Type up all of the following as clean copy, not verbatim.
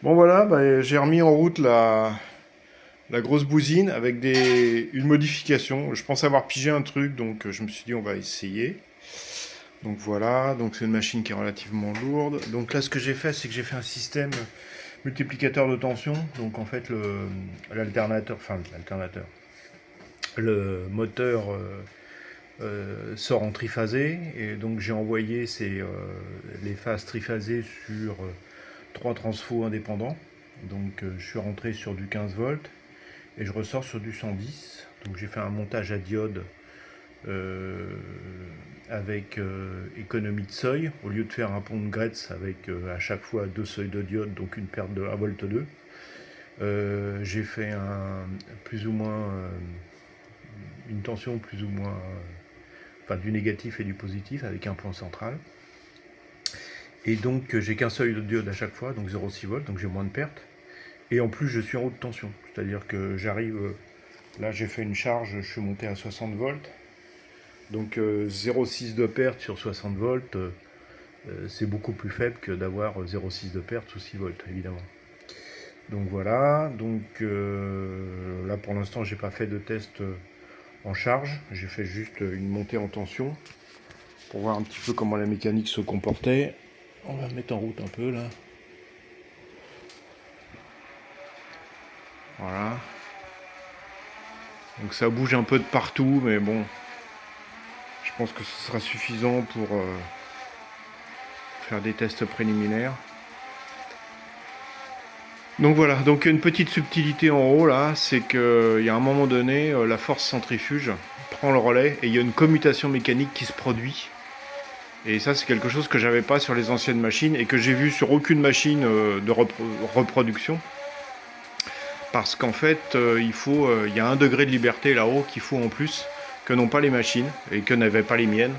Bon voilà, bah, j'ai remis en route la grosse bousine avec une modification. Je pense avoir pigé un truc, donc je me suis dit on va essayer. Donc voilà, donc c'est une machine qui est relativement lourde. Donc là ce que j'ai fait, c'est que j'ai fait un système multiplicateur de tension. Donc en fait l'alternateur, le moteur sort en triphasé. Et donc j'ai envoyé les phases triphasées sur trois transfos indépendants. Donc je suis rentré sur du 15 volts et je ressors sur du 110. Donc j'ai fait un montage à diode euh, avec économie de seuil. Au lieu de faire un pont de Gretz avec à chaque fois deux seuils de diode, donc une perte de 1 volt 2. J'ai fait plus ou moins une tension plus ou moins enfin du négatif et du positif avec un point central. Et donc j'ai qu'un seuil de diode à chaque fois, donc 0,6 volts, donc j'ai moins de pertes. Et en plus je suis en haute tension, c'est-à-dire que j'arrive, là j'ai fait une charge, je suis monté à 60 volts. Donc 0,6 de perte sur 60 volts, c'est beaucoup plus faible que d'avoir 0,6 de perte sous 6 volts, évidemment. Donc voilà, donc là pour l'instant j'ai pas fait de test en charge, j'ai fait juste une montée en tension pour voir un petit peu comment la mécanique se comportait. On va mettre en route un peu là. Voilà. Donc ça bouge un peu de partout, mais bon, je pense que ce sera suffisant pour faire des tests préliminaires. Donc voilà, donc une petite subtilité en haut là, c'est qu'il y a un moment donné, la force centrifuge prend le relais et il y a une commutation mécanique qui se produit. Et ça c'est quelque chose que j'avais pas sur les anciennes machines et que j'ai vu sur aucune machine de reproduction. Parce qu'en fait, il y a un degré de liberté là-haut qu'il faut en plus, que n'ont pas les machines et que n'avaient pas les miennes.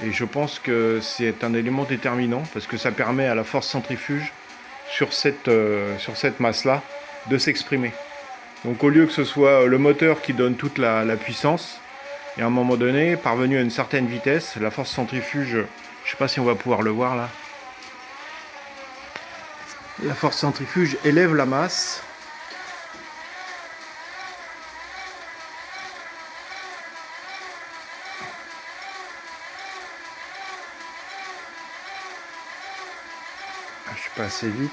Et je pense que c'est un élément déterminant parce que ça permet à la force centrifuge sur cette masse-là de s'exprimer. Donc au lieu que ce soit le moteur qui donne toute la puissance, et à un moment donné, parvenu à une certaine vitesse, la force centrifuge, je ne sais pas si on va pouvoir le voir là, la force centrifuge élève la masse. Je suis pas assez vite.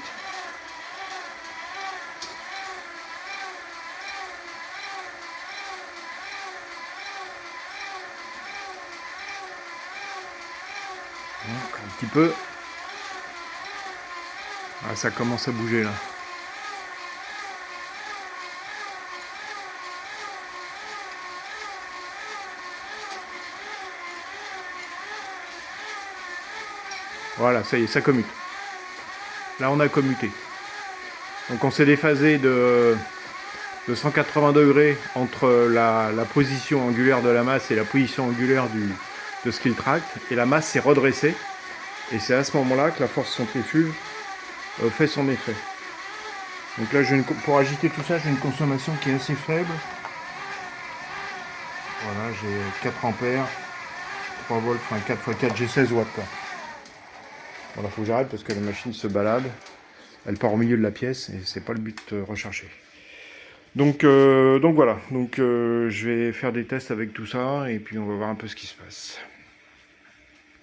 Encore un petit peu. Ah, ça commence à bouger là. Voilà, ça y est, ça commute. Là, on a commuté. Donc on s'est déphasé de 180 degrés entre la position angulaire de la masse et la position angulaire de ce qu'il tracte. Et la masse s'est redressée. Et c'est à ce moment-là que la force centrifuge fait son effet. Donc là, pour agiter tout ça, j'ai une consommation qui est assez faible. Voilà, j'ai 4 ampères, 3 volts, enfin 4 x 4, j'ai 16 watts. Quoi. Voilà, faut que j'arrête parce que la machine se balade. Elle part au milieu de la pièce et c'est pas le but recherché. Donc voilà, je vais faire des tests avec tout ça et puis on va voir un peu ce qui se passe.